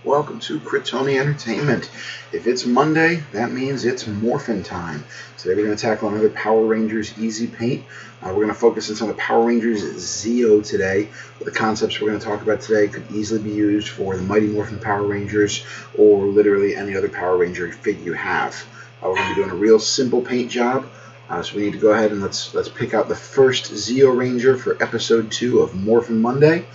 Welcome to Critoni Entertainment. If it's Monday, that means it's Morphin time. Today we're going to tackle another Power Rangers Easy Paint. We're going to focus on some of the Power Rangers Zeo today. The concepts we're going to talk about today could easily be used for the Mighty Morphin Power Rangers or literally any other Power Ranger figure you have. We're going to be doing a real simple paint job. So we need to go ahead and let's pick out the first Zeo Ranger for episode 2 of Morphin Monday.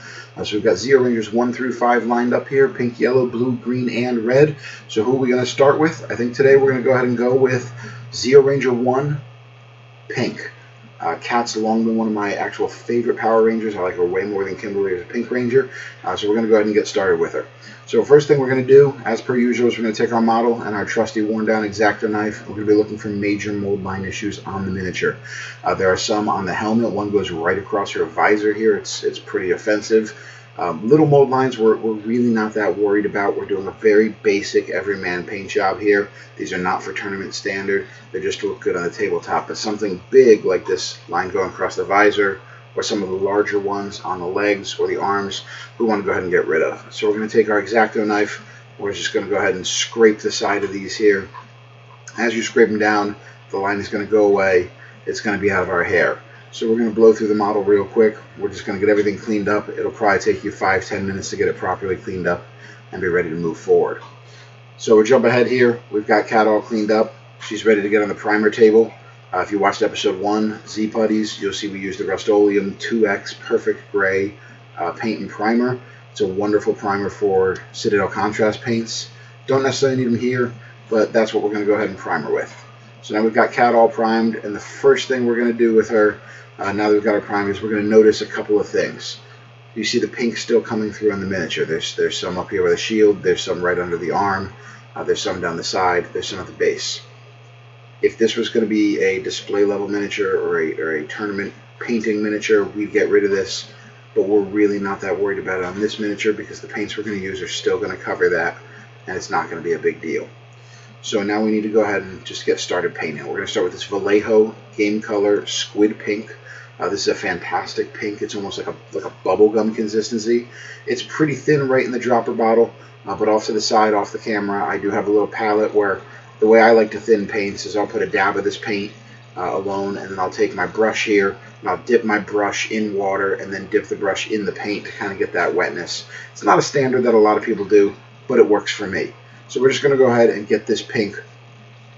So we've got Zeo Rangers 1 through 5 lined up here, pink, yellow, blue, green, and red. So who are we going to start with? I think today we're going to go ahead and go with Zeo Ranger 1, pink. Kat's long been one of my actual favorite Power Rangers. I like her way more than Kimberly as a Pink Ranger. So we're going to go ahead and get started with her. So first thing we're going to do, as per usual, is we're going to take our model and our trusty worn down X-Acto knife. We're going to be looking for major mold line issues on the miniature. There are some on the helmet. One goes right across her visor here. It's pretty offensive. Little mold lines we're really not that worried about. We're doing a very basic everyman paint job here. These are not for tournament standard. They just look good on the tabletop. But something big like this line going across the visor, or some of the larger ones on the legs or the arms, we want to go ahead and get rid of. So we're going to take our X-Acto knife. We're just going to go ahead and scrape the side of these here. As you scrape them down, the line is going to go away. It's going to be out of our hair. So we're going to blow through the model real quick. We're just going to get everything cleaned up. It'll probably take you 5-10 minutes to get it properly cleaned up and be ready to move forward. So we'll jump ahead here. We've got Kat all cleaned up. She's ready to get on the primer table. If you watched episode 1, Z Putties, you'll see we used the Rust-Oleum 2X Perfect Gray paint and primer. It's a wonderful primer for Citadel contrast paints. Don't necessarily need them here, but that's what we're going to go ahead and primer with. So now we've got Kat all primed, and the first thing we're going to do with her, now that we've got our primer, is we're going to notice a couple of things. You see the pink still coming through on the miniature. There's some up here with a shield, there's some right under the arm, there's some down the side, there's some at the base. If this was going to be a display level miniature or a tournament painting miniature, we'd get rid of this, but we're really not that worried about it on this miniature because the paints we're going to use are still going to cover that, and it's not going to be a big deal. So now we need to go ahead and just get started painting. We're going to start with this Vallejo Game Color Squid Pink. This is a fantastic pink. It's almost like a bubblegum consistency. It's pretty thin right in the dropper bottle, but off to the side, off the camera, I do have a little palette where the way I like to thin paints is I'll put a dab of this paint alone, and then I'll take my brush here, and I'll dip my brush in water, and then dip the brush in the paint to kind of get that wetness. It's not a standard that a lot of people do, but it works for me. So we're just going to go ahead and get this pink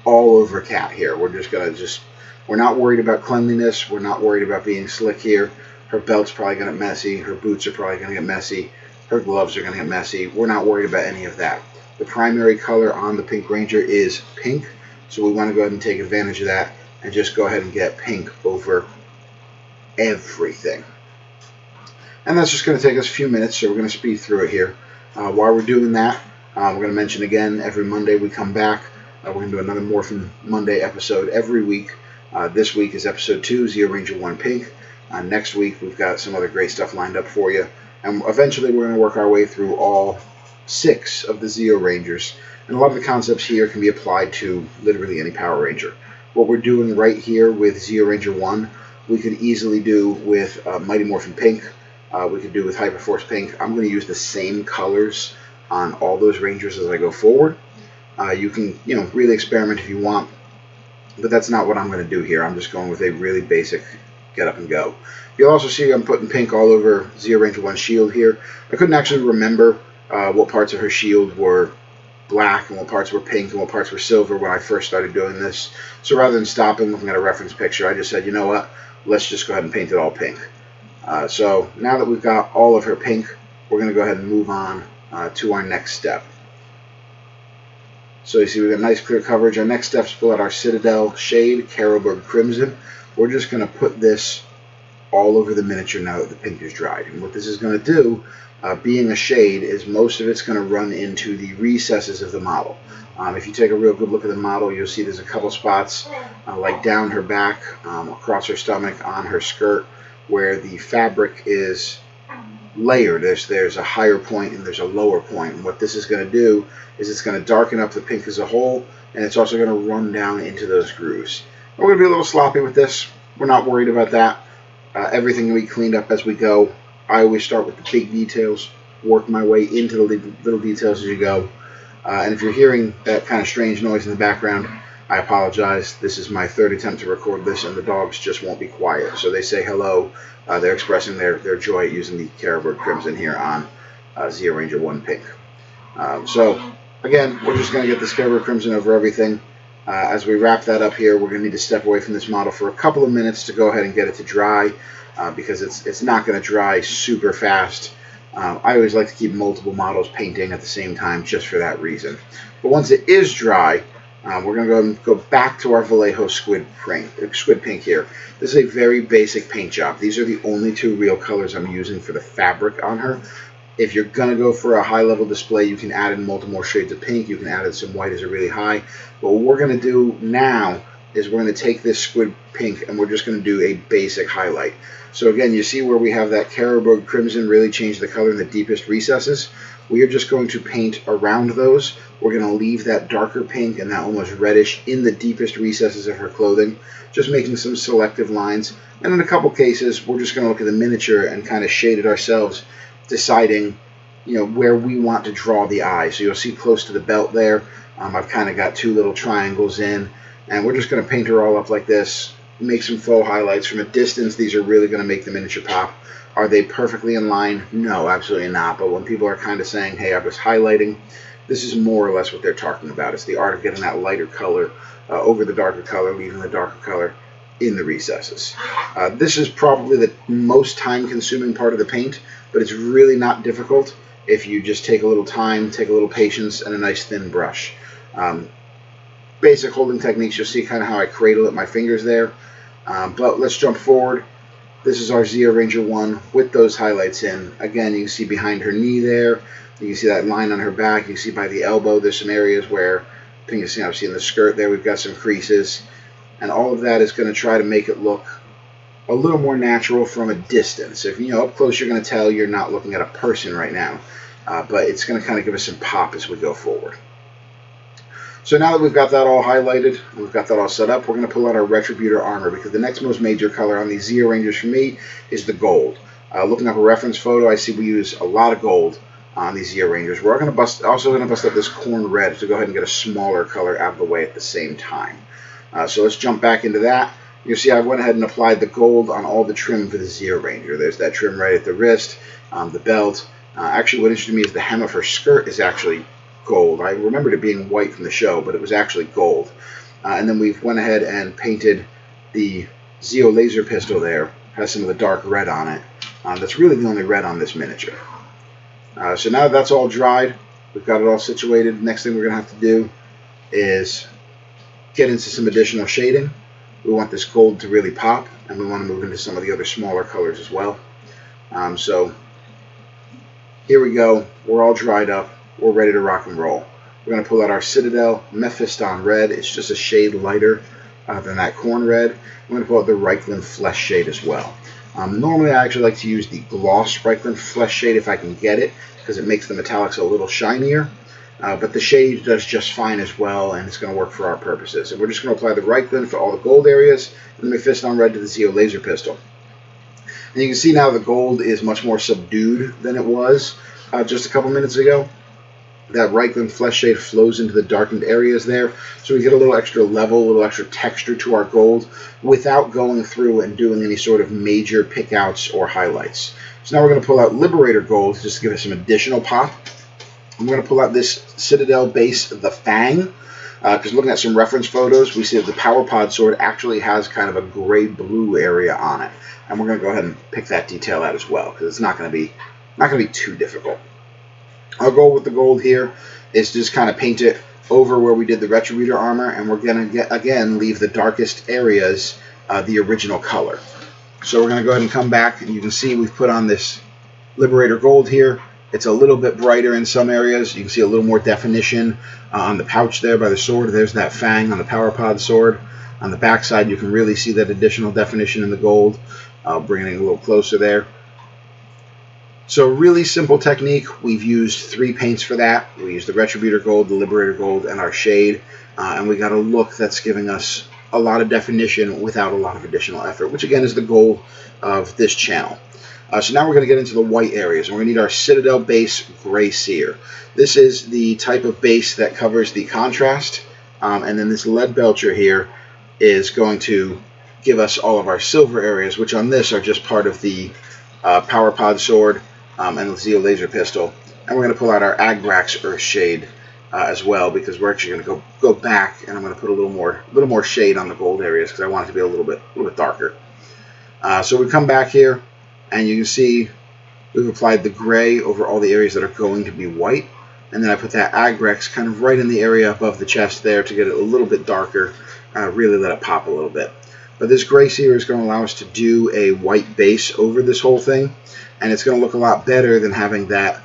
all over Kat here. We're just going to we're not worried about cleanliness. We're not worried about being slick here. Her belt's probably going to get messy. Her boots are probably going to get messy. Her gloves are going to get messy. We're not worried about any of that. The primary color on the Pink Ranger is pink, so we want to go ahead and take advantage of that and just go ahead and get pink over everything. And that's just going to take us a few minutes, so we're going to speed through it here. While we're doing that, we're going to mention again, every Monday we come back. We're going to do another Morphin Monday episode every week. This week is episode 2, Zeo Ranger 1 Pink. Next week we've got some other great stuff lined up for you. And eventually we're going to work our way through all 6 of the Zeo Rangers. And a lot of the concepts here can be applied to literally any Power Ranger. What we're doing right here with Zeo Ranger 1, we could easily do with Mighty Morphin Pink. We could do with Hyperforce Pink. I'm going to use the same colors on all those Rangers as I go forward. You can, really experiment if you want, but that's not what I'm going to do here. I'm just going with a really basic get up and go. You'll also see I'm putting pink all over Zeo Ranger 1's shield here. I couldn't actually remember what parts of her shield were black and what parts were pink and what parts were silver when I first started doing this. So rather than stopping looking at a reference picture, I just said, you know what, let's just go ahead and paint it all pink. So now that we've got all of her pink, we're going to go ahead and move on to our next step. So you see we've got nice clear coverage. Our next step is pull out our Citadel shade, Carroburg Crimson. We're just going to put this all over the miniature now that the pink is dried. And what this is going to do, being a shade, is most of it's going to run into the recesses of the model. If you take a real good look at the model, you'll see there's a couple spots like down her back, across her stomach, on her skirt, where the fabric is layered. There's a higher point and there's a lower point. And what this is going to do is it's going to darken up the pink as a whole, and it's also going to run down into those grooves. We're going to be a little sloppy with this. We're not worried about that. Everything will be cleaned up as we go. I always start with the big details. work my way into the little details as you go. And if you're hearing that kind of strange noise in the background, I apologize. This is my third attempt to record this, and the dogs just won't be quiet. So they say hello. They're expressing their joy at using the Carroburg Crimson here on Zeo Ranger 1 Pink. So, again, we're just going to get this Carroburg Crimson over everything. As we wrap that up here, we're going to need to step away from this model for a couple of minutes to go ahead and get it to dry, because it's not going to dry super fast. I always like to keep multiple models painting at the same time just for that reason. But once it is dry, we're going to go back to our Vallejo Squid Pink here. This is a very basic paint job. These are the only two real colors I'm using for the fabric on her. If you're going to go for a high-level display, you can add in multiple more shades of pink. You can add in some white as a really high. But what we're going to do now is we're going to take this Squid Pink and we're just going to do a basic highlight. So again, you see where we have that Carroburg Crimson really change the color in the deepest recesses? We are just going to paint around those. We're going to leave that darker pink and that almost reddish in the deepest recesses of her clothing, just making some selective lines. And in a couple cases, we're just going to look at the miniature and kind of shade it ourselves, deciding, where we want to draw the eye. So you'll see close to the belt there, I've kind of got two little triangles in, and we're just going to paint her all up like this, make some faux highlights. From a distance, these are really going to make the miniature pop. Are they perfectly in line? No, absolutely not. But when people are kind of saying, hey, I was highlighting, this is more or less what they're talking about. It's the art of getting that lighter color over the darker color, leaving the darker color in the recesses. This is probably the most time-consuming part of the paint, but it's really not difficult if you just take a little time, take a little patience, and a nice thin brush. Basic holding techniques, you'll see kind of how I cradle at my fingers there. But let's jump forward. This is our Zeo Ranger 1 with those highlights in. Again, you can see behind her knee there. You can see that line on her back. You can see by the elbow there's some areas where, I think you see, obviously in the skirt there we've got some creases. And all of that is going to try to make it look a little more natural from a distance. If up close, you're going to tell you're not looking at a person right now, but it's going to kind of give us some pop as we go forward. So now that we've got that all highlighted, we've got that all set up, we're going to pull out our Retributor armor, because the next most major color on these Zeo Rangers for me is the gold. Looking up a reference photo, I see we use a lot of gold on these Zeo Rangers. We're also going to bust up this Khorne Red to go ahead and get a smaller color out of the way at the same time. So let's jump back into that. You'll see I went ahead and applied the gold on all the trim for the Zeo Ranger. There's that trim right at the wrist, the belt. Actually, what interested me is the hem of her skirt is actually gold. I remembered it being white from the show, but it was actually gold. And then we've went ahead and painted the Zeo laser pistol there. Has some of the dark red on it. That's really the only red on this miniature. So now that that's all dried, we've got it all situated. Next thing we're going to have to do is get into some additional shading. We want this gold to really pop, and we want to move into some of the other smaller colors as well. So here we go. We're all dried up. We're ready to rock and roll. We're going to pull out our Citadel Mephiston Red. It's just a shade lighter than that Khorne Red. I'm going to pull out the Reikland Fleshshade as well. Normally I actually like to use the gloss Reikland Fleshshade if I can get it, because it makes the metallics a little shinier. But the shade does just fine as well, and it's going to work for our purposes. And we're just going to apply the Reikland for all the gold areas, and the Mephiston Red to the Zeo laser pistol. And you can see now the gold is much more subdued than it was just a couple minutes ago. That Reikland Fleshshade flows into the darkened areas there, so we get a little extra level, a little extra texture to our gold without going through and doing any sort of major pickouts or highlights. So now we're going to pull out Liberator Gold just to give us some additional pop. I'm going to pull out this Citadel base, The Fang, because looking at some reference photos, we see that the Power Pod sword actually has kind of a gray-blue area on it, and we're going to go ahead and pick that detail out as well, because it's not going to be too difficult. Our goal with the gold here is to just kind of paint it over where we did the Retributor armor, and we're going to, again, leave the darkest areas the original color. So we're going to go ahead and come back, and you can see we've put on this Liberator Gold here. It's a little bit brighter in some areas. You can see a little more definition on the pouch there by the sword. There's that fang on the Power Pod sword. On the back side, you can really see that additional definition in the gold. Bringing it a little closer there. So really simple technique. We've used 3 paints for that. We used the Retributor Gold, the Liberator Gold, and our shade. And we got a look that's giving us a lot of definition without a lot of additional effort, which again is the goal of this channel. So now we're going to get into the white areas. We're going to need our Citadel base Gray Seer. This is the type of base that covers the contrast, and then this Leadbelcher here is going to give us all of our silver areas, which on this are just part of the Power Pod Sword and the Zeo Laser Pistol. And we're going to pull out our Agrax Earthshade as well, because we're actually going to go back, and I'm going to put a little more shade on the gold areas because I want it to be a little bit darker. So we come back here, and you can see we've applied the gray over all the areas that are going to be white, and then I put that Agrax kind of right in the area above the chest there to get it a little bit darker, really let it pop a little bit. But this Gray Seer is going to allow us to do a white base over this whole thing, and it's going to look a lot better than having that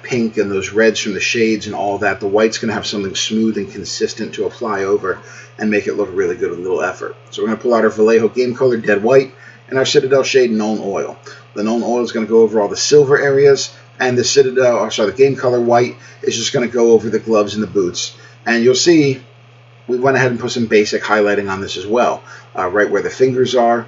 pink and those reds from the shades and all that. The white's going to have something smooth and consistent to apply over and make it look really good with little effort. So we're going to pull out our Vallejo Game Color Dead White and our Citadel Shade Nuln Oil. The Nuln Oil is going to go over all the silver areas, and the Game Color White is just going to go over the gloves and the boots. And you'll see we went ahead and put some basic highlighting on this as well. Right where the fingers are,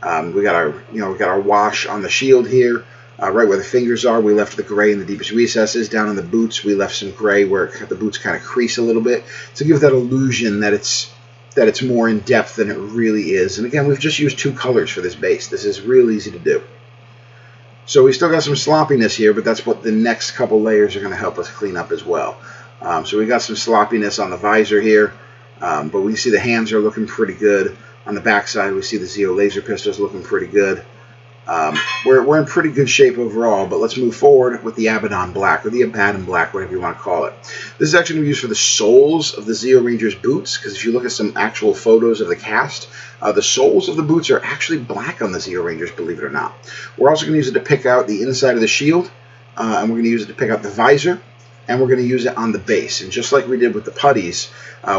we got our wash on the shield here. Right where the fingers are, we left the gray in the deepest recesses. Down in the boots, we left some gray where the boots kind of crease a little bit to give that illusion that it's more in depth than it really is. And again, we've just used 2 colors for this base. This is real easy to do. So we still got some sloppiness here, but that's what the next couple layers are going to help us clean up as well. So we got some sloppiness on the visor here, but we see the hands are looking pretty good. On the backside, we see the Zeo laser pistols looking pretty good. We're in pretty good shape overall, but let's move forward with the Abaddon Black, or the Abaddon Black, whatever you want to call it. This is actually going to be used for the soles of the Zeo Rangers boots, because if you look at some actual photos of the cast, the soles of the boots are actually black on the Zeo Rangers, believe it or not. We're also going to use it to pick out the inside of the shield, and we're going to use it to pick out the visor, and we're going to use it on the base. And just like we did with the putties,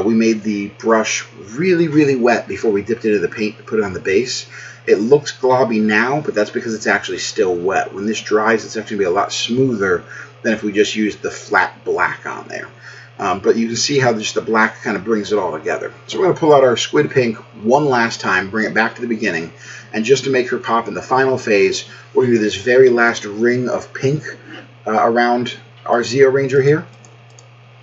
we made the brush really, really wet before we dipped it into the paint to put it on the base. It looks globby now, but that's because it's actually still wet. When this dries, it's actually going to be a lot smoother than if we just used the flat black on there. But you can see how just the black kind of brings it all together. So we're going to pull out our Squid Pink one last time, bring it back to the beginning, and just to make her pop in the final phase, we're going to do this very last ring of pink around our Zeo Ranger here.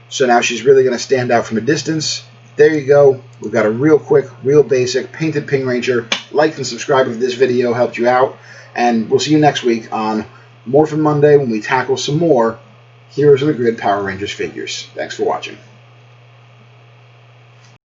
So now she's really going to stand out from a distance. There you go. We've got a real quick, real basic painted Pink Ranger. Like and subscribe if this video helped you out. And we'll see you next week on Morphin Monday when we tackle some more Heroes of the Grid Power Rangers figures. Thanks for watching.